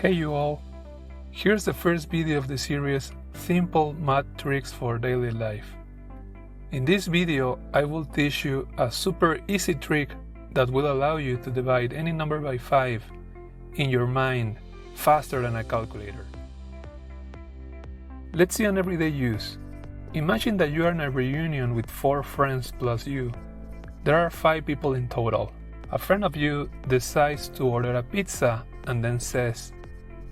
Hey you all! Here's the first video of the series Simple Math Tricks for Daily Life. In this video, I will teach you a super easy trick that will allow you to divide any number by 5 in your mind faster than a calculator. Let's see an everyday use. Imagine that you are in a reunion with 4 friends plus you. There are 5 people in total. A friend of you decides to order a pizza and then says,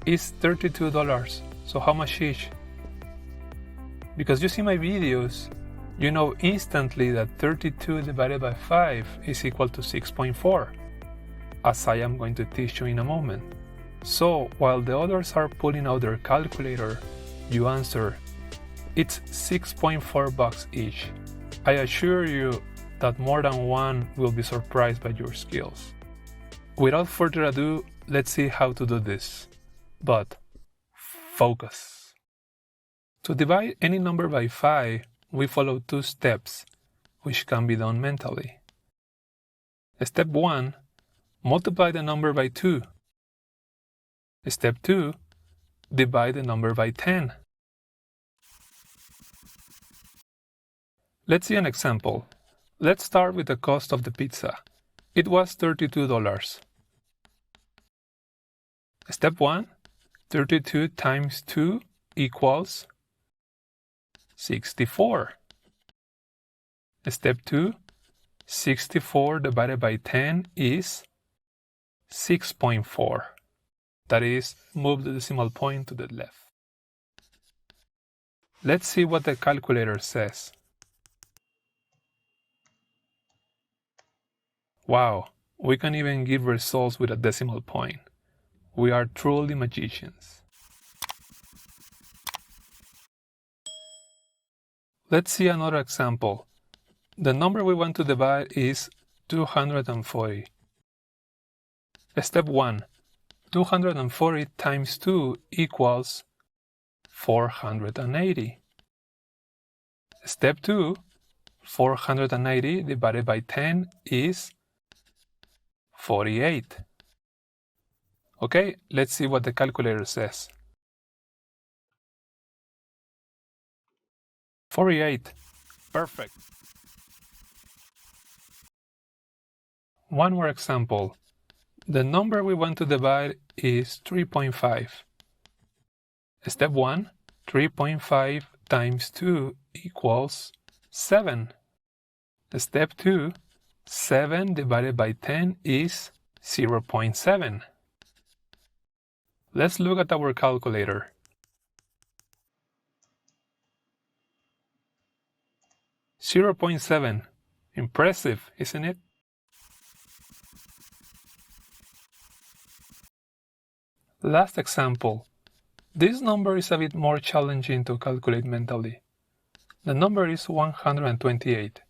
"It's $32, so how much each?" Because you see my videos, you know instantly that 32 divided by 5 is equal to 6.4, as I am going to teach you in a moment. So, while the others are pulling out their calculator, you answer, "It's $6.4 each." I assure you that more than one will be surprised by your skills. Without further ado, let's see how to do this. But focus. To divide any number by 5, we follow 2 steps, which can be done mentally. Step 1, multiply the number by 2. Step 2, divide the number by 10. Let's see an example. Let's start with the cost of the pizza. It was $32. Step 1, 32 times 2 equals 64. Step 2, 64 divided by 10 is 6.4. That is, move the decimal point to the left. Let's see what the calculator says. Wow, we can even give results with a decimal point. We are truly magicians. Let's see another example. The number we want to divide is 240. Step 1. 240 times 2 equals 480. Step 2. 480 divided by 10 is 48. Okay, let's see what the calculator says. 48. Perfect. One more example. The number we want to divide is 3.5. Step 1. 3.5 times 2 equals 7. Step 2. 7 divided by 10 is 0.7. Let's look at our calculator. 0.7. Impressive, isn't it? Last example. This number is a bit more challenging to calculate mentally. The number is 128.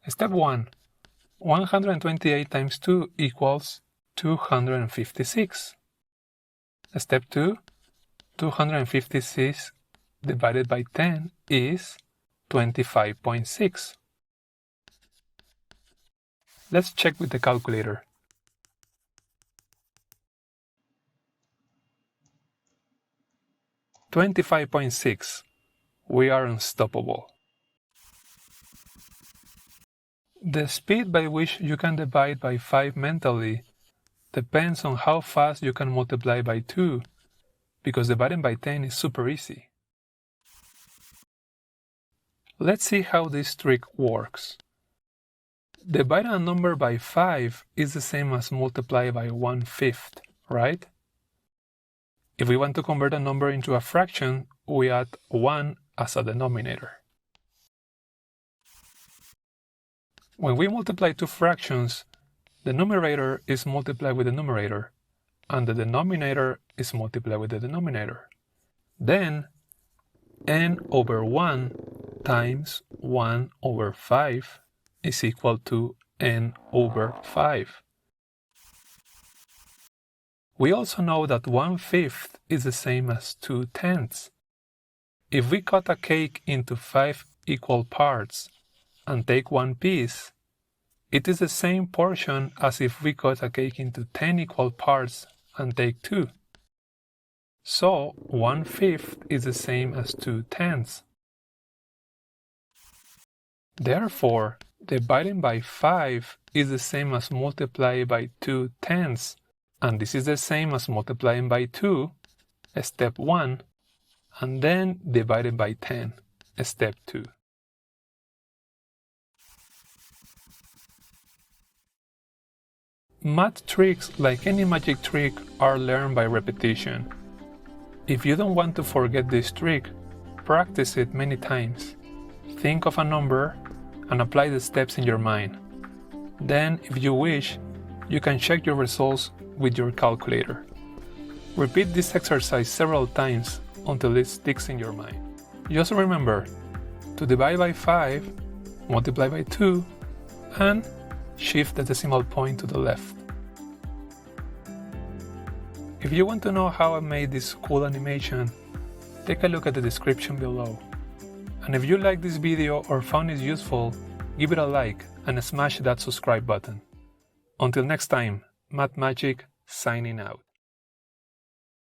Step 1. 128 times 2 equals 256. Step 2. 256 divided by 10 is 25.6. Let's check with the calculator. $25.6. We are unstoppable. The speed by which you can divide by 5 mentally depends on how fast you can multiply by 2, because dividing by 10 is super easy. Let's see how this trick works. Dividing a number by 5 is the same as multiply by 1/5, right? If we want to convert a number into a fraction, we add 1 as a denominator. When we multiply 2 fractions, the numerator is multiplied with the numerator, and the denominator is multiplied with the denominator. Then, n over 1 times 1 over 5 is equal to n over 5. We also know that 1/5 is the same as 2/10. If we cut a cake into 5 equal parts and take one piece, it is the same portion as if we cut a cake into 10 equal parts and take 2. So 1/5 is the same as 2/10. Therefore, dividing by 5 is the same as multiplying by 2/10, and this is the same as multiplying by 2, step 1, and then dividing by 10, step 2. Math tricks, like any magic trick, are learned by repetition. If you don't want to forget this trick, practice it many times. Think of a number and apply the steps in your mind. Then, if you wish, you can check your results with your calculator. Repeat this exercise several times until it sticks in your mind. Just remember to divide by 5, multiply by 2, and shift the decimal point to the left. If you want to know how I made this cool animation, take a look at the description below. And if you like this video or found it useful, give it a like and smash that subscribe button. Until next time, Math Magic signing out.